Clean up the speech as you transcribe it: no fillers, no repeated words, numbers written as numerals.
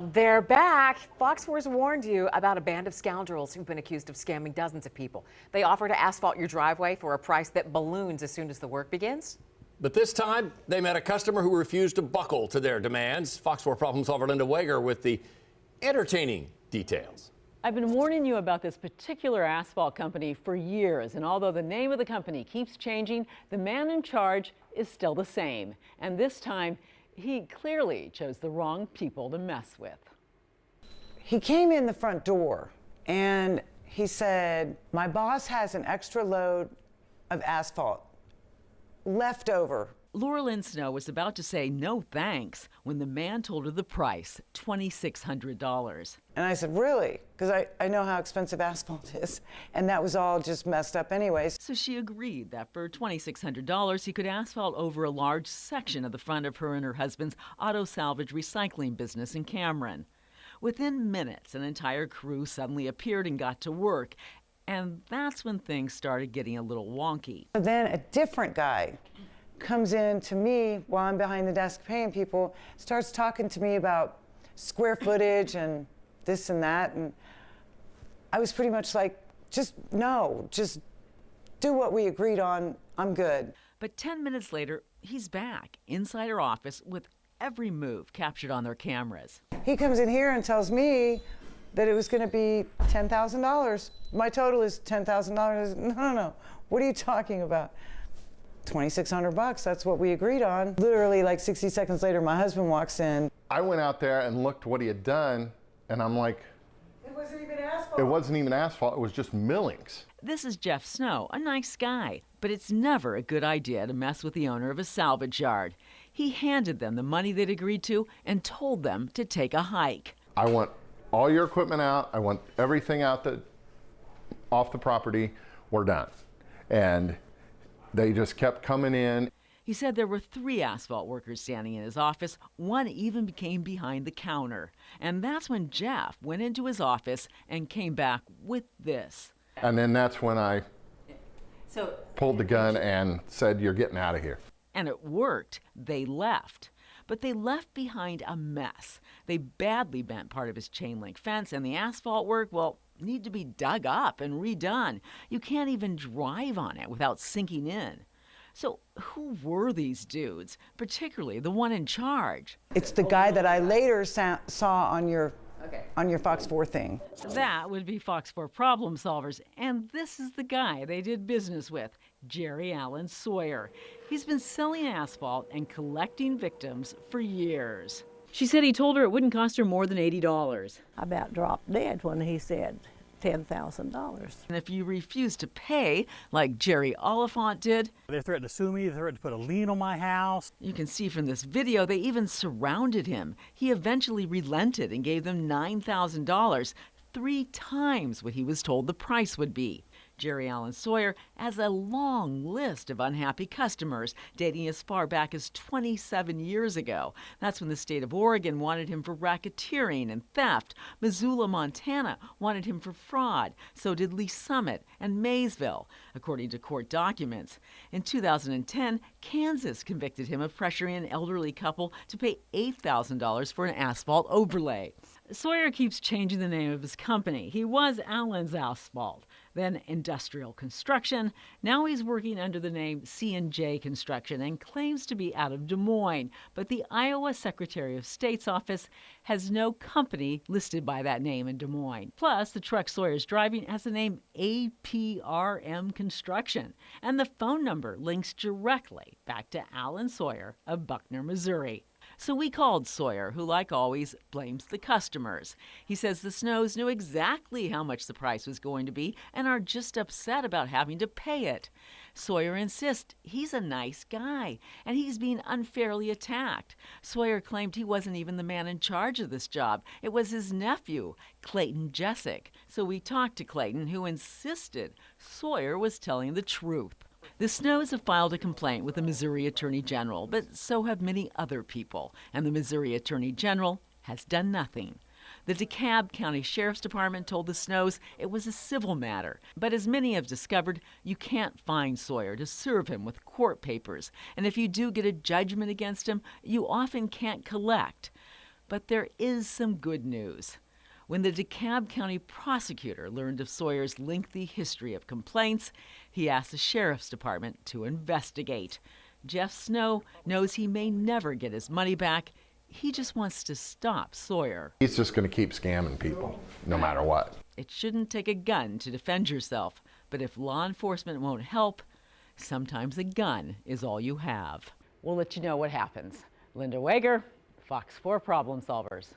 They're back. Fox 4's warned you about a band of scoundrels who've been accused of scamming dozens of people. They offer to asphalt your driveway for a price that balloons as soon as the work begins. But this time, they met a customer who refused to buckle to their demands. Fox 4 problem solver Linda Wager with the entertaining details. I've been warning you about this particular asphalt company for years, and although the name of the company keeps changing, the man in charge is still the same. And this time, he clearly chose the wrong people to mess with. He came in the front door and he said, "My boss has an extra load of asphalt left over." Laura Lynn Snow was about to say no thanks when the man told her the price, $2,600. And I said, "Really?" Because I know how expensive asphalt is. And that was all just messed up anyways. So she agreed that for $2,600, he could asphalt over a large section of the front of her and her husband's auto salvage recycling business in Cameron. Within minutes, an entire crew suddenly appeared and got to work. And that's when things started getting a little wonky. Then a different guy comes in to me while I'm behind the desk paying people, starts talking to me about square footage and this and that. And I was pretty much like, just do what we agreed on. I'm good. But 10 minutes later, he's back inside her office with every move captured on their cameras. He comes in here and tells me that it was going to be $10,000. My total is $10,000. No. What are you talking about? $2,600, that's what we agreed on. Literally like 60 seconds later, my husband walks in. I went out there and looked what he had done, and I'm like, It wasn't even asphalt. it wasn't even asphalt, it was just millings. This is Jeff Snow, a nice guy, but it's never a good idea to mess with the owner of a salvage yard. He handed them the money they'd agreed to and told them to take a hike. I want all your equipment out, I want everything out off the property, we're done. And they just kept coming in. He said there were 3 asphalt workers standing in his office. One even became behind the counter. And that's when Jeff went into his office and came back with this. And then that's when I pulled the gun and said, "You're getting out of here." And it worked. They left. But they left behind a mess. They badly bent part of his chain link fence, and the asphalt work, well, need to be dug up and redone. You can't even drive on it without sinking in. So who were these dudes, particularly the one in charge? It's the guy that I later saw on your Fox 4 thing. That would be Fox 4 problem solvers. And this is the guy they did business with, Jerry Allen Sawyer. He's been selling asphalt and collecting victims for years. She said he told her it wouldn't cost her more than $80. I about dropped dead when he said $10,000. And if you refuse to pay, like Jerry Oliphant did, they threatened to sue me, they threatened to put a lien on my house. You can see from this video, they even surrounded him. He eventually relented and gave them $9,000, 3 times what he was told the price would be. Jerry Allen Sawyer has a long list of unhappy customers dating as far back as 27 years ago. That's when the state of Oregon wanted him for racketeering and theft. Missoula, Montana wanted him for fraud. So did Lee Summit and Maysville, according to court documents. In 2010, Kansas convicted him of pressuring an elderly couple to pay $8,000 for an asphalt overlay. Sawyer keeps changing the name of his company. He was Allen's Asphalt, then Industrial Construction. Now he's working under the name C&J Construction and claims to be out of Des Moines. But the Iowa Secretary of State's office has no company listed by that name in Des Moines. Plus, the truck Sawyer's driving has the name APRM Construction. And the phone number links directly back to Allen Sawyer of Buckner, Missouri. So we called Sawyer, who, like always, blames the customers. He says the Snows knew exactly how much the price was going to be and are just upset about having to pay it. Sawyer insists he's a nice guy and he's being unfairly attacked. Sawyer claimed he wasn't even the man in charge of this job. It was his nephew, Clayton Jessic. So we talked to Clayton, who insisted Sawyer was telling the truth. The Snows have filed a complaint with the Missouri Attorney General, but so have many other people, and the Missouri Attorney General has done nothing. The DeKalb County Sheriff's Department told the Snows it was a civil matter, but as many have discovered, you can't fine Sawyer to serve him with court papers, and if you do get a judgment against him, you often can't collect. But there is some good news. When the DeKalb County prosecutor learned of Sawyer's lengthy history of complaints, he asked the sheriff's department to investigate. Jeff Snow knows he may never get his money back. He just wants to stop Sawyer. He's just going to keep scamming people, no matter what. It shouldn't take a gun to defend yourself, but if law enforcement won't help, sometimes a gun is all you have. We'll let you know what happens. Linda Wager, Fox 4 Problem Solvers.